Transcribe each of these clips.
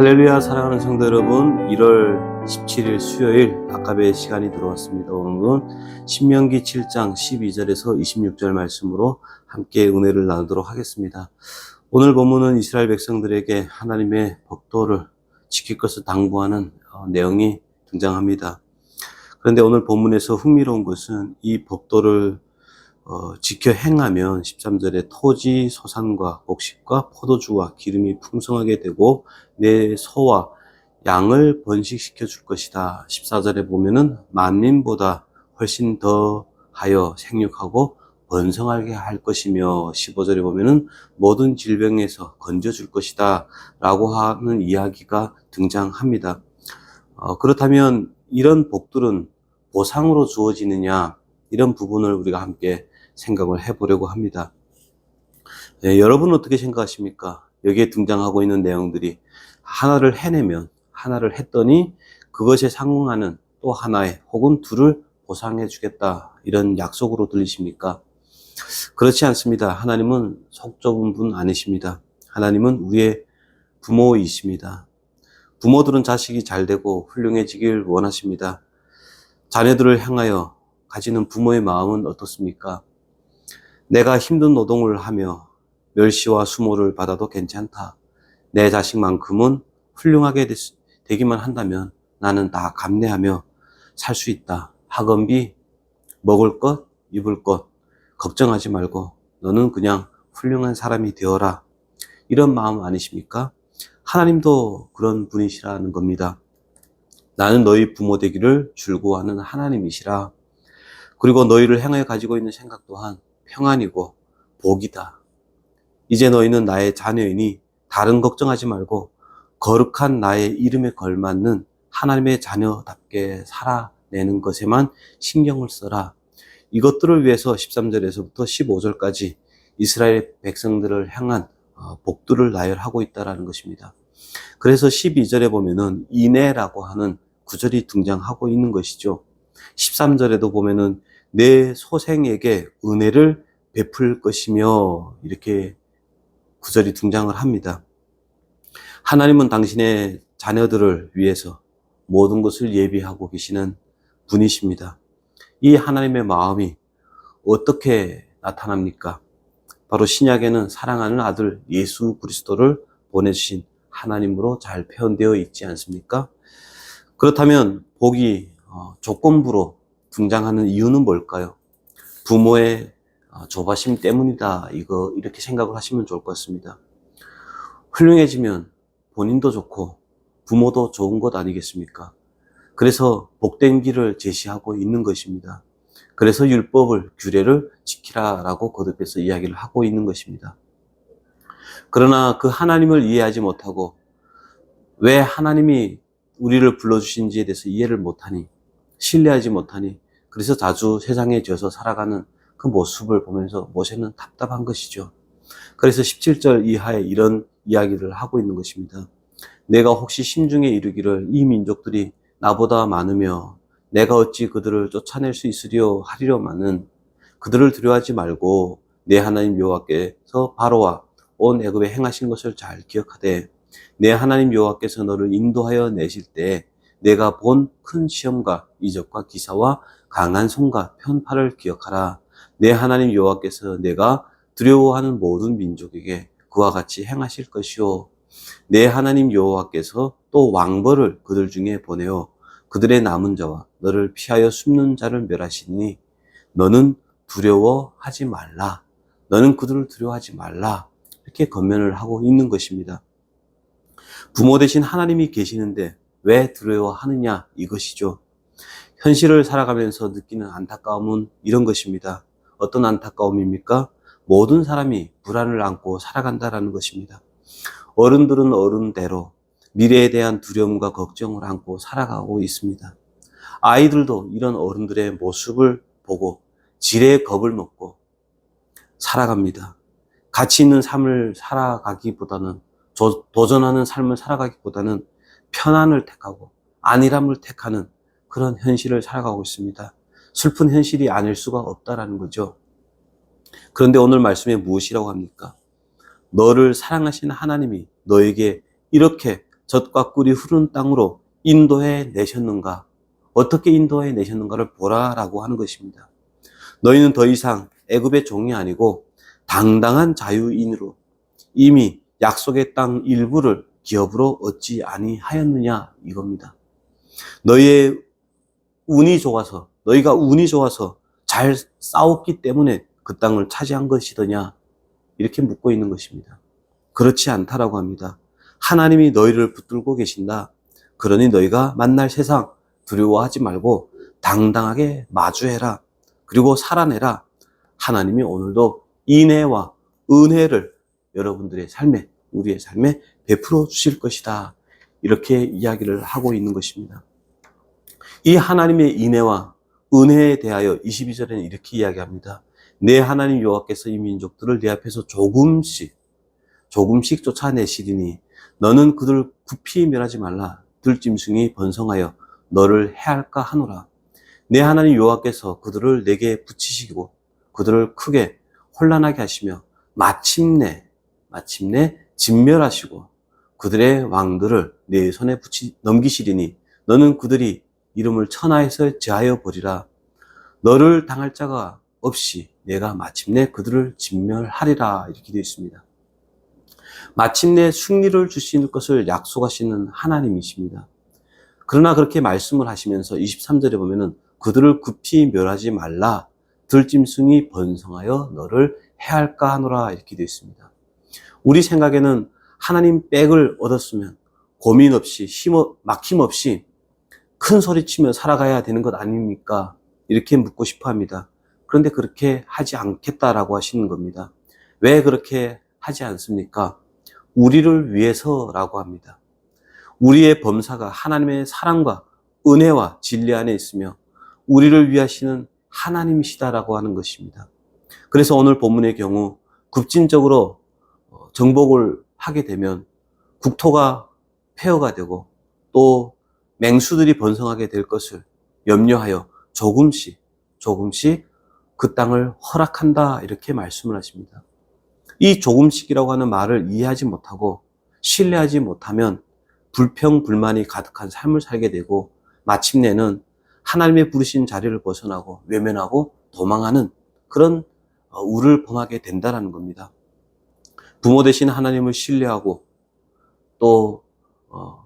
할렐루야. 사랑하는 성도 여러분, 1월 17일 수요일 아까베 시간이 들어왔습니다. 오늘은 신명기 7장 12절에서 26절 말씀으로 함께 은혜를 나누도록 하겠습니다. 오늘 본문은 이스라엘 백성들에게 하나님의 법도를 지킬 것을 당부하는 내용이 등장합니다. 그런데 오늘 본문에서 흥미로운 것은 이 법도를 지켜 행하면 13절에 토지, 소산과 곡식과 포도주와 기름이 풍성하게 되고 내 소와 양을 번식시켜 줄 것이다. 14절에 보면은 만민보다 훨씬 더하여 생육하고 번성하게 할 것이며 15절에 보면은 모든 질병에서 건져줄 것이다 라고 하는 이야기가 등장합니다. 그렇다면 이런 복들은 보상으로 주어지느냐, 이런 부분을 우리가 함께 생각을 해보려고 합니다. 여러분은 어떻게 생각하십니까? 여기에 등장하고 있는 내용들이 하나를 해내면, 하나를 했더니 그것에 상응하는 또 하나의 혹은 둘을 보상해 주겠다, 이런 약속으로 들리십니까? 그렇지 않습니다. 하나님은 속 좁은 분 아니십니다. 하나님은 우리의 부모이십니다. 부모들은 자식이 잘 되고 훌륭해지길 원하십니다. 자녀들을 향하여 가지는 부모의 마음은 어떻습니까? 내가 힘든 노동을 하며 멸시와 수모를 받아도 괜찮다. 내 자식만큼은 훌륭하게 되기만 한다면 나는 다 감내하며 살 수 있다. 학원비, 먹을 것, 입을 것 걱정하지 말고 너는 그냥 훌륭한 사람이 되어라. 이런 마음 아니십니까? 하나님도 그런 분이시라는 겁니다. 나는 너희 부모 되기를 줄고하는 하나님이시라. 그리고 너희를 향하여 가지고 있는 생각 또한 평안이고 복이다. 이제 너희는 나의 자녀이니 다른 걱정하지 말고 거룩한 나의 이름에 걸맞는 하나님의 자녀답게 살아내는 것에만 신경을 써라. 이것들을 위해서 13절에서부터 15절까지 이스라엘 백성들을 향한 복들을 나열하고 있다는 것입니다. 그래서 12절에 보면은 인애라고 하는 구절이 등장하고 있는 것이죠. 13절에도 보면은 내 소생에게 은혜를 베풀 것이며, 이렇게 구절이 등장을 합니다. 하나님은 당신의 자녀들을 위해서 모든 것을 예비하고 계시는 분이십니다. 이 하나님의 마음이 어떻게 나타납니까? 바로 신약에는 사랑하는 아들 예수 그리스도를 보내주신 하나님으로 잘 표현되어 있지 않습니까? 그렇다면 복이 조건부로 등장하는 이유는 뭘까요? 부모의 조바심 때문이다. 이렇게 생각을 하시면 좋을 것 같습니다. 훌륭해지면 본인도 좋고 부모도 좋은 것 아니겠습니까? 그래서 복된 길을 제시하고 있는 것입니다. 그래서 율법을, 규례를 지키라라고 거듭해서 이야기를 하고 있는 것입니다. 그러나 그 하나님을 이해하지 못하고 왜 하나님이 우리를 불러주신지에 대해서 이해를 못하니, 신뢰하지 못하니, 그래서 자주 세상에 져서 살아가는 그 모습을 보면서 모세는 답답한 것이죠. 그래서 17절 이하에 이런 이야기를 하고 있는 것입니다. 내가 혹시 심중에 이르기를 이 민족들이 나보다 많으며 내가 어찌 그들을 쫓아낼 수 있으리요 하리로마는 그들을 두려워하지 말고 내 하나님 여호와께서 바로와 온 애굽에 행하신 것을 잘 기억하되 내 하나님 여호와께서 너를 인도하여 내실 때 내가 본 큰 시험과 이적과 기사와 강한 손과 편팔을 기억하라. 내 하나님 여호와께서 내가 두려워하는 모든 민족에게 그와 같이 행하실 것이요. 내 하나님 여호와께서 또 왕벌을 그들 중에 보내어 그들의 남은 자와 너를 피하여 숨는 자를 멸하시니 너는 두려워하지 말라. 너는 그들을 두려워하지 말라. 이렇게 권면을 하고 있는 것입니다. 부모 되신 하나님이 계시는데 왜 두려워하느냐, 이것이죠. 현실을 살아가면서 느끼는 안타까움은 이런 것입니다. 어떤 안타까움입니까? 모든 사람이 불안을 안고 살아간다는 것입니다. 어른들은 어른대로 미래에 대한 두려움과 걱정을 안고 살아가고 있습니다. 아이들도 이런 어른들의 모습을 보고 지레 겁을 먹고 살아갑니다. 가치 있는 삶을 살아가기보다는, 도전하는 삶을 살아가기보다는 편안을 택하고 안일함을 택하는 그런 현실을 살아가고 있습니다. 슬픈 현실이 아닐 수가 없다라는 거죠. 그런데 오늘 말씀에 무엇이라고 합니까? 너를 사랑하시는 하나님이 너에게 이렇게 젖과 꿀이 흐르는 땅으로 인도해 내셨는가? 어떻게 인도해 내셨는가를 보라라고 하는 것입니다. 너희는 더 이상 애굽의 종이 아니고 당당한 자유인으로 이미 약속의 땅 일부를 기업으로 얻지 아니하였느냐 이겁니다. 너희가 운이 좋아서 잘 싸웠기 때문에 그 땅을 차지한 것이더냐 이렇게 묻고 있는 것입니다. 그렇지 않다라고 합니다. 하나님이 너희를 붙들고 계신다. 그러니 너희가 만날 세상 두려워하지 말고 당당하게 마주해라. 그리고 살아내라. 하나님이 오늘도 인애와 은혜를 여러분들의 삶에, 우리의 삶에 베풀어 주실 것이다. 이렇게 이야기를 하고 있는 것입니다. 이 하나님의 인애와 은혜에 대하여 22절에는 이렇게 이야기합니다. 내 하나님 여호와께서 이 민족들을 내 앞에서 조금씩 쫓아내시리니 너는 그들 굽히 멸하지 말라. 들짐승이 번성하여 너를 해할까 하노라. 내 하나님 여호와께서 그들을 내게 붙이시고 그들을 크게 혼란하게 하시며 마침내 진멸하시고 그들의 왕들을 내 손에 넘기시리니 너는 그들이 이름을 천하에서 제하여 버리라. 너를 당할 자가 없이 내가 마침내 그들을 진멸하리라. 이렇게 되어 있습니다. 마침내 승리를 주실 것을 약속하시는 하나님이십니다. 그러나 그렇게 말씀을 하시면서 23절에 보면은 그들을 급히 멸하지 말라. 들짐승이 번성하여 너를 해할까 하노라. 이렇게 되어 있습니다. 우리 생각에는 하나님 빽을 얻었으면 고민 없이 막힘 없이 큰 소리치며 살아가야 되는 것 아닙니까? 이렇게 묻고 싶어 합니다. 그런데 그렇게 하지 않겠다라고 하시는 겁니다. 왜 그렇게 하지 않습니까? 우리를 위해서라고 합니다. 우리의 범사가 하나님의 사랑과 은혜와 진리 안에 있으며 우리를 위하시는 하나님이시다라고 하는 것입니다. 그래서 오늘 본문의 경우 급진적으로 정복을 하게 되면 국토가 폐허가 되고 또 맹수들이 번성하게 될 것을 염려하여 조금씩 그 땅을 허락한다 이렇게 말씀을 하십니다. 이 조금씩이라고 하는 말을 이해하지 못하고 신뢰하지 못하면 불평불만이 가득한 삶을 살게 되고 마침내는 하나님의 부르신 자리를 벗어나고 외면하고 도망하는 그런 우를 범하게 된다는 겁니다. 부모 되신 하나님을 신뢰하고 또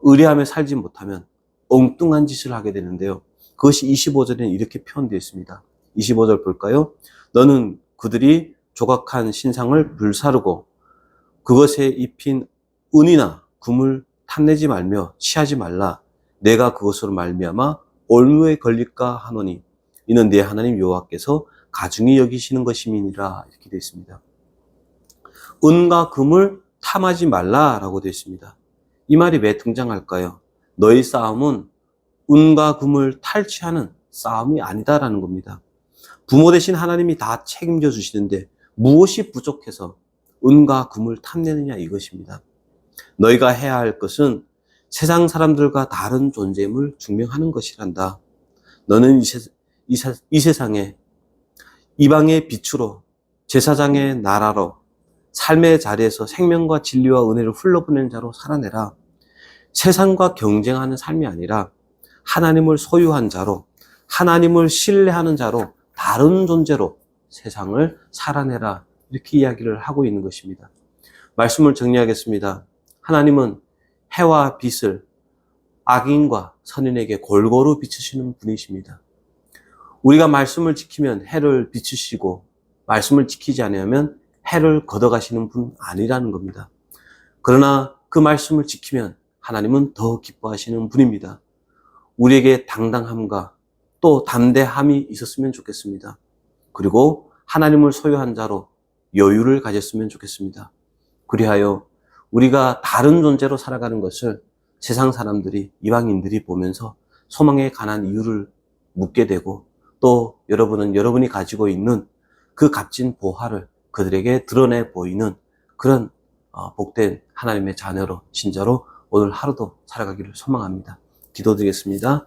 의뢰하며 살지 못하면 엉뚱한 짓을 하게 되는데요. 그것이 25절에는 이렇게 표현되어 있습니다. 25절 볼까요? 너는 그들이 조각한 신상을 불사르고 그것에 입힌 은이나 금을 탐내지 말며 취하지 말라. 내가 그것으로 말미암아 올무에 걸릴까 하노니 이는 내 하나님 여호와께서 가중히 여기시는 것임이니라. 이렇게 되어 있습니다. 은과 금을 탐하지 말라라고 되어 있습니다. 이 말이 왜 등장할까요? 너희 싸움은 은과 금을 탈취하는 싸움이 아니다라는 겁니다. 부모 되신 하나님이 다 책임져 주시는데 무엇이 부족해서 은과 금을 탐내느냐 이것입니다. 너희가 해야 할 것은 세상 사람들과 다른 존재임을 증명하는 것이란다. 너는 이 세상에 이방의 빛으로 제사장의 나라로 삶의 자리에서 생명과 진리와 은혜를 흘러보내는 자로 살아내라. 세상과 경쟁하는 삶이 아니라 하나님을 소유한 자로 하나님을 신뢰하는 자로 다른 존재로 세상을 살아내라. 이렇게 이야기를 하고 있는 것입니다. 말씀을 정리하겠습니다. 하나님은 해와 빛을 악인과 선인에게 골고루 비추시는 분이십니다. 우리가 말씀을 지키면 해를 비추시고 말씀을 지키지 않으면 해를 걷어가시는 분 아니라는 겁니다. 그러나 그 말씀을 지키면 하나님은 더 기뻐하시는 분입니다. 우리에게 당당함과 또 담대함이 있었으면 좋겠습니다. 그리고 하나님을 소유한 자로 여유를 가졌으면 좋겠습니다. 그리하여 우리가 다른 존재로 살아가는 것을 세상 사람들이, 이방인들이 보면서 소망에 관한 이유를 묻게 되고 또 여러분은 여러분이 가지고 있는 그 값진 보화를 그들에게 드러내 보이는 그런 복된 하나님의 자녀로, 신자로 오늘 하루도 살아가기를 소망합니다. 기도드리겠습니다.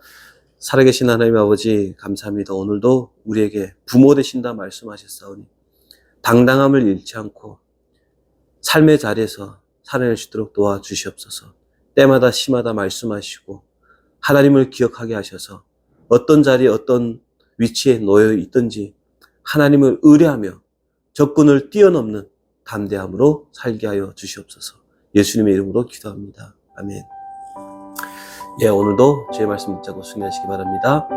살아계신 하나님 아버지 감사합니다. 오늘도 우리에게 부모 되신다 말씀하셨사오니 당당함을 잃지 않고 삶의 자리에서 살아낼 수 있도록 도와주시옵소서. 때마다 시마다 말씀하시고 하나님을 기억하게 하셔서 어떤 자리에 어떤 위치에 놓여 있든지 하나님을 의뢰하며 적군을 뛰어넘는 담대함으로 살게 하여 주시옵소서. 예수님의 이름으로 기도합니다. 아멘. 오늘도 제 말씀 붙잡고 승리하시기 바랍니다.